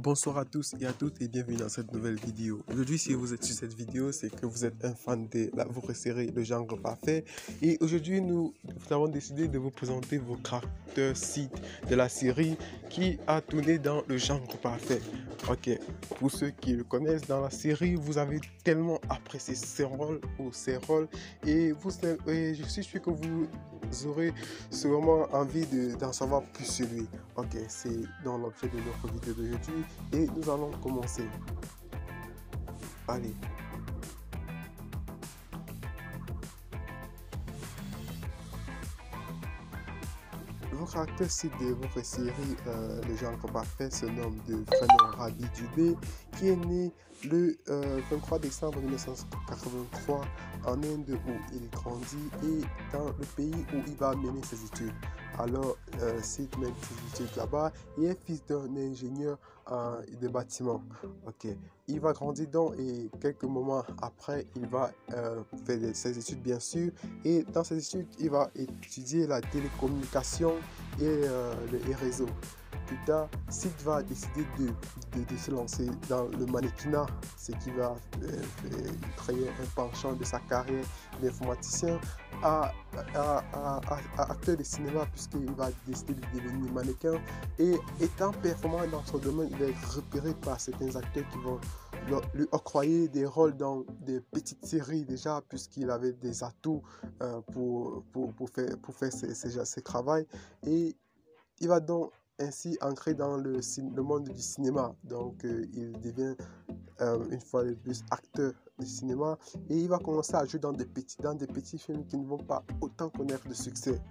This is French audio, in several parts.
Bonsoir à tous et à toutes et bienvenue dans cette nouvelle vidéo. Aujourd'hui, si vous êtes sur cette vidéo, c'est que vous êtes un fan de votre série Le Genre Parfait. Et aujourd'hui, nous avons décidé de vous présenter vos caractères Sid de la série qui a tourné dans Le Genre Parfait. Ok, pour ceux qui le connaissent, dans la série, vous avez tellement apprécié ses rôles et je suis sûr que vous aurez sûrement envie d'en savoir plus sur lui. Ok, c'est dans l'objet de notre vidéo d'aujourd'hui et nous allons commencer. Allez. Le caractère de votre série Le Genre Parfait se nomme de prénom Rabi Dubé, qui est né le 23 décembre 1983 en Inde où il grandit et dans le pays où il va mener ses études. Alors, Sid mène ses études là-bas et est fils d'un ingénieur de bâtiment. Ok, il va grandir et quelques moments après, il va faire ses études bien sûr. Et dans ses études, il va étudier la télécommunication et les réseaux. Plus tard, Sid va décider de se lancer dans le mannequinat, ce qui va créer un penchant de sa carrière d'informaticien à acteur de cinéma, puisqu'il va décider de devenir mannequin. Et étant performant dans son domaine, il est repéré par certains acteurs qui vont lui octroyer des rôles dans des petites séries déjà, puisqu'il avait des atouts pour faire ses travaux. Et il va donc ainsi ancré dans le monde du cinéma. Donc il devient une fois de plus acteur de cinéma et il va commencer à jouer dans des petits films qui ne vont pas autant connaître de succès.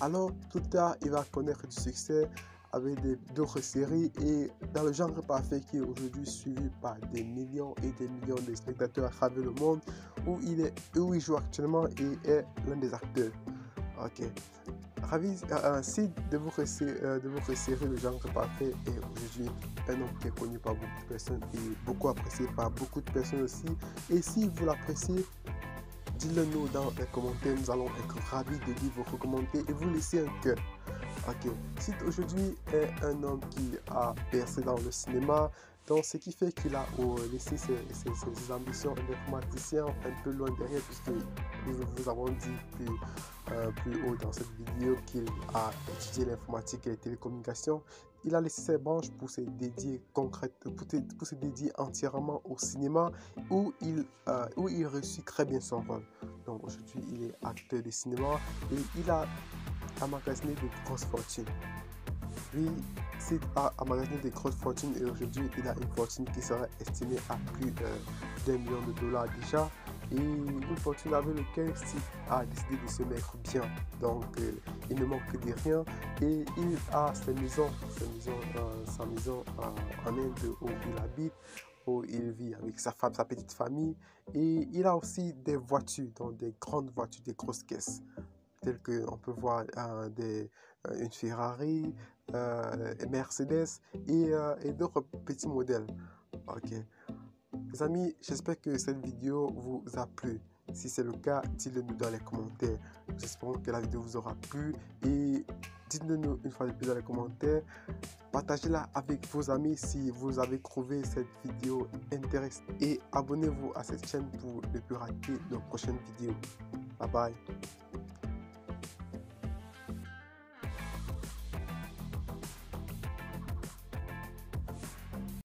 Alors plus tard, il va connaître du succès avec d'autres séries et dans Le Genre Parfait, qui est aujourd'hui suivi par des millions et des millions de spectateurs à travers le monde, où il joue actuellement et est l'un des acteurs. Ok. Sid de votre série Le Genre Parfait est aujourd'hui un homme qui est connu par beaucoup de personnes et beaucoup apprécié par beaucoup de personnes aussi. Et si vous l'appréciez, dites-le nous dans les commentaires, nous allons être ravis de lire vos commentaires et vous laisser un cœur. Ok, Sid aujourd'hui est un homme qui a percé dans le cinéma, donc ce qui fait qu'il a laissé ses ambitions d'informaticien un peu loin derrière, puisque nous vous avons dit plus haut dans cette vidéo qu'il a étudié l'informatique et les télécommunications. Il a laissé ses branches pour se dédier entièrement au cinéma où il réussit très bien son rôle. Donc aujourd'hui, il est acteur de cinéma et il a emmagasiné de grosses fortunes. Lui, Sid a emmagasiné de grosses fortunes et aujourd'hui, il a une fortune qui serait estimée à plus d'1 million de dollars déjà. Et une fortune avec laquelle Sid a décidé de se mettre bien. Donc, il ne manque de rien. Et il a sa maison en Inde où il habite, où il vit avec sa femme, sa petite famille. Et il a aussi des voitures, donc des grandes voitures, des grosses caisses, telles qu'on peut voir une Ferrari, Mercedes et d'autres petits modèles. Ok. Les amis, j'espère que cette vidéo vous a plu. Si c'est le cas, dites-le nous dans les commentaires. J'espère que la vidéo vous aura plu et dites-le nous une fois de plus dans les commentaires. Partagez-la avec vos amis si vous avez trouvé cette vidéo intéressante et abonnez-vous à cette chaîne pour ne plus rater nos prochaines vidéos. Bye bye.